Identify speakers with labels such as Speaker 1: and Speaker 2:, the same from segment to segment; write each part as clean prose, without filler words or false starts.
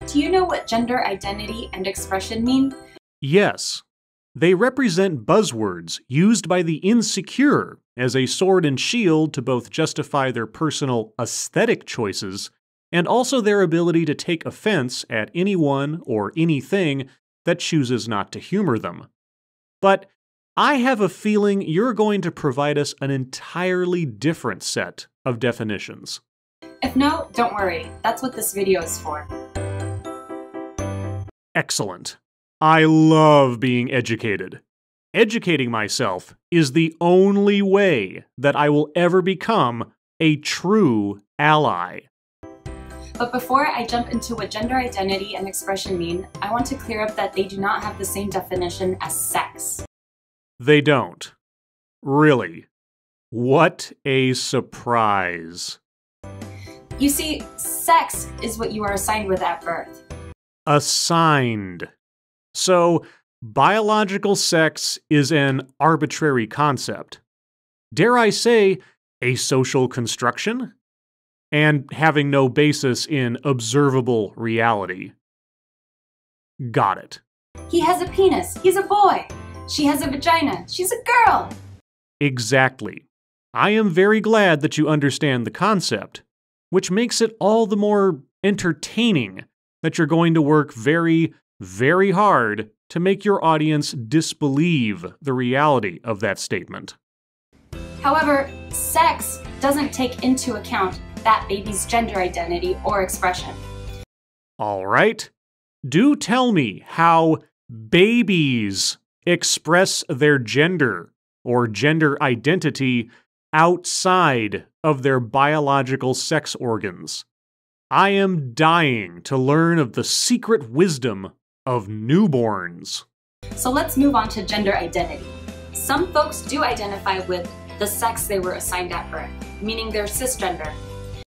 Speaker 1: Do you know what gender identity and expression mean?
Speaker 2: Yes. They represent buzzwords used by the insecure as a sword and shield to both justify their personal aesthetic choices and also their ability to take offense at anyone or anything that chooses not to humor them. But I have a feeling you're going to provide us an entirely different set of definitions.
Speaker 1: If no, don't worry. That's what this video is for.
Speaker 2: Excellent. I love being educated. Educating myself is the only way that I will ever become a true ally.
Speaker 1: But before I jump into what gender identity and expression mean, I want to clear up that they do not have the same definition as sex.
Speaker 2: They don't. Really. What a surprise.
Speaker 1: You see, sex is what you are assigned with at birth.
Speaker 2: Assigned. So, biological sex is an arbitrary concept. Dare I say, a social construction? And having no basis in observable reality. Got it.
Speaker 1: He has a penis. He's a boy. She has a vagina. She's a girl.
Speaker 2: Exactly. I am very glad that you understand the concept, which makes it all the more entertaining that you're going to work very, very hard to make your audience disbelieve the reality of that statement.
Speaker 1: However, sex doesn't take into account that baby's gender identity or expression.
Speaker 2: All right. Do tell me how babies express their gender or gender identity outside of their biological sex organs. I am dying to learn of the secret wisdom of newborns.
Speaker 1: So let's move on to gender identity. Some folks do identify with the sex they were assigned at birth, meaning they're cisgender.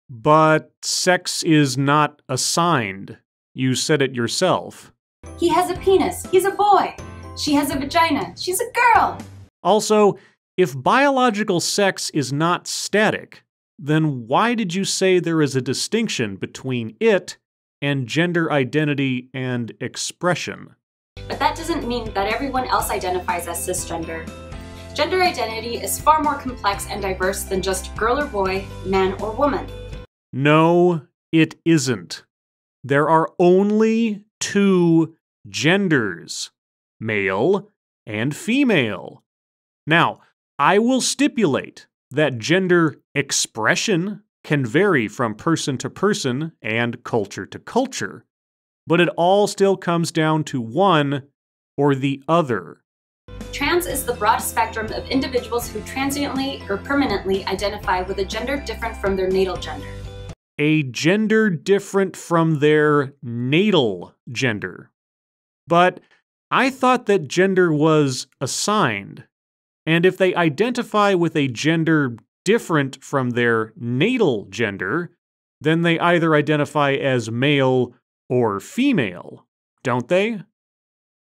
Speaker 2: But sex is not assigned. You said it yourself.
Speaker 1: He has a penis. He's a boy. She has a vagina. She's a girl.
Speaker 2: Also, if biological sex is not static, then why did you say there is a distinction between it and gender identity and expression?
Speaker 1: But that doesn't mean that everyone else identifies as cisgender. Gender identity is far more complex and diverse than just girl or boy, man or woman.
Speaker 2: No, it isn't. There are only two genders, male and female. Now, I will stipulate that gender expression can vary from person to person and culture to culture, but it all still comes down to one or the other.
Speaker 1: Trans is the broad spectrum of individuals who transiently or permanently identify with a gender different from their natal gender.
Speaker 2: A gender different from their natal gender. But I thought that gender was assigned. And if they identify with a gender different from their natal gender, then they either identify as male or female, don't they?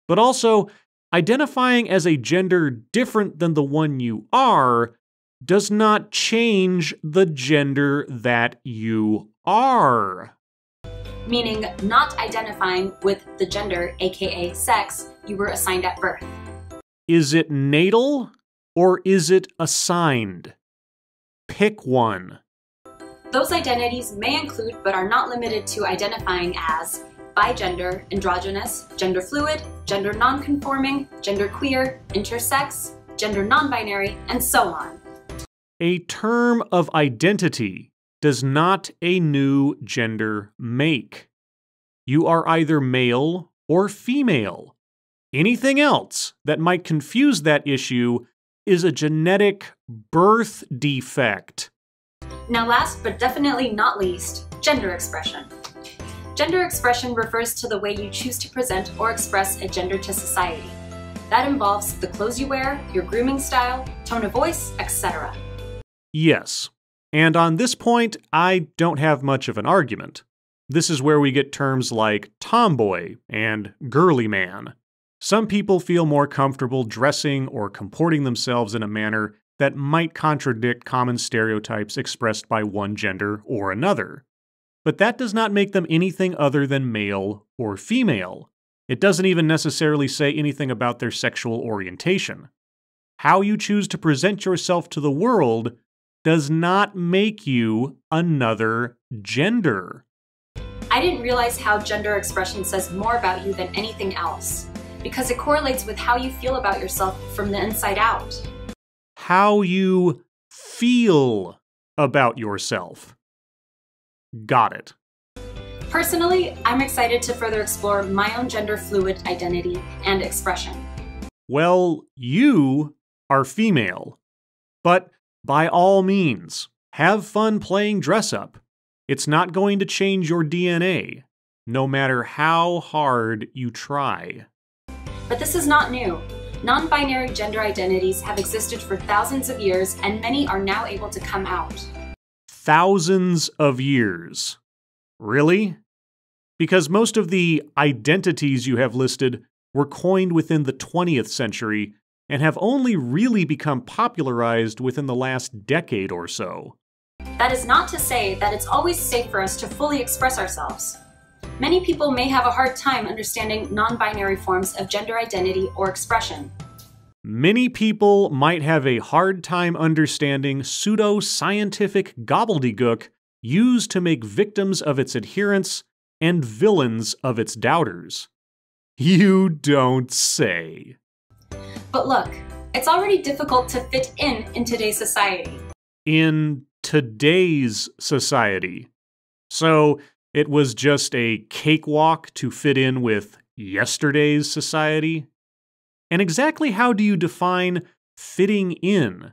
Speaker 2: But also, identifying as a gender different than the one you are does not change the gender that you are.
Speaker 1: Meaning not identifying with the gender, aka sex, you were assigned at birth.
Speaker 2: Is it natal or is it assigned? Pick one.
Speaker 1: Those identities may include, but are not limited to, identifying as bigender, androgynous, gender fluid, gender nonconforming, genderqueer, intersex, gender non-binary, and so on.
Speaker 2: A term of identity does not a new gender make. You are either male or female. Anything else that might confuse that issue is a genetic birth defect.
Speaker 1: Now last but definitely not least, gender expression. Gender expression refers to the way you choose to present or express a gender to society. That involves the clothes you wear, your grooming style, tone of voice, etc.
Speaker 2: Yes, And on this point, I don't have much of an argument. This is where we get terms like tomboy and girly man. Some people feel more comfortable dressing or comporting themselves in a manner that might contradict common stereotypes expressed by one gender or another. But that does not make them anything other than male or female. It doesn't even necessarily say anything about their sexual orientation. How you choose to present yourself to the world does not make you another gender.
Speaker 1: I didn't realize how gender expression says more about you than anything else, because it correlates with how you feel about yourself from the inside out.
Speaker 2: How you feel about yourself. Got it.
Speaker 1: Personally, I'm excited to further explore my own gender fluid identity and expression.
Speaker 2: Well, you are female. But by all means, have fun playing dress up. It's not going to change your DNA, no matter how hard you try.
Speaker 1: But this is not new. Non-binary gender identities have existed for thousands of years, and many are now able to come out.
Speaker 2: Thousands of years. Really? Because most of the identities you have listed were coined within the 20th century and have only really become popularized within the last decade or so.
Speaker 1: That is not to say that it's always safe for us to fully express ourselves. Many people may have a hard time understanding non-binary forms of gender identity or expression.
Speaker 2: Many people might have a hard time understanding pseudo-scientific gobbledygook used to make victims of its adherents and villains of its doubters. You don't say.
Speaker 1: But look, it's already difficult to fit in today's society.
Speaker 2: In today's society. So it was just a cakewalk to fit in with yesterday's society? And exactly how do you define fitting in?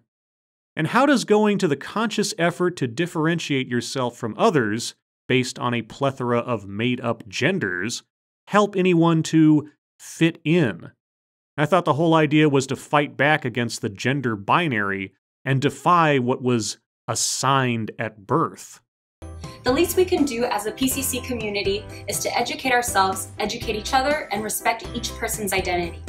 Speaker 2: And how does going to the conscious effort to differentiate yourself from others, based on a plethora of made-up genders, help anyone to fit in? I thought the whole idea was to fight back against the gender binary and defy what was assigned at birth.
Speaker 1: The least we can do as a PCC community is to educate ourselves, educate each other, and respect each person's identity.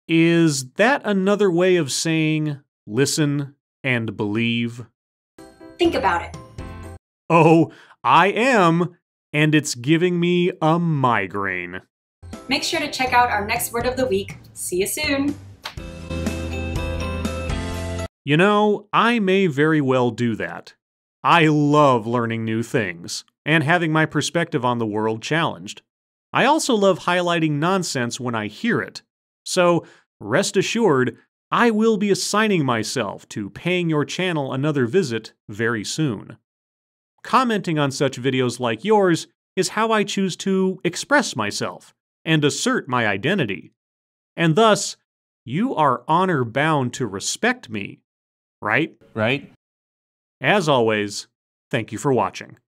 Speaker 2: Is that another way of saying listen and believe?
Speaker 1: Think about it.
Speaker 2: Oh, I am, and it's giving me a migraine.
Speaker 1: Make sure to check out our next word of the week. See you soon!
Speaker 2: You know, I may very well do that. I love learning new things and having my perspective on the world challenged. I also love highlighting nonsense when I hear it. So, rest assured, I will be assigning myself to paying your channel another visit very soon. Commenting on such videos like yours is how I choose to express myself and assert my identity. And thus, you are honor-bound to respect me, right?
Speaker 3: Right?
Speaker 2: As always, thank you for watching.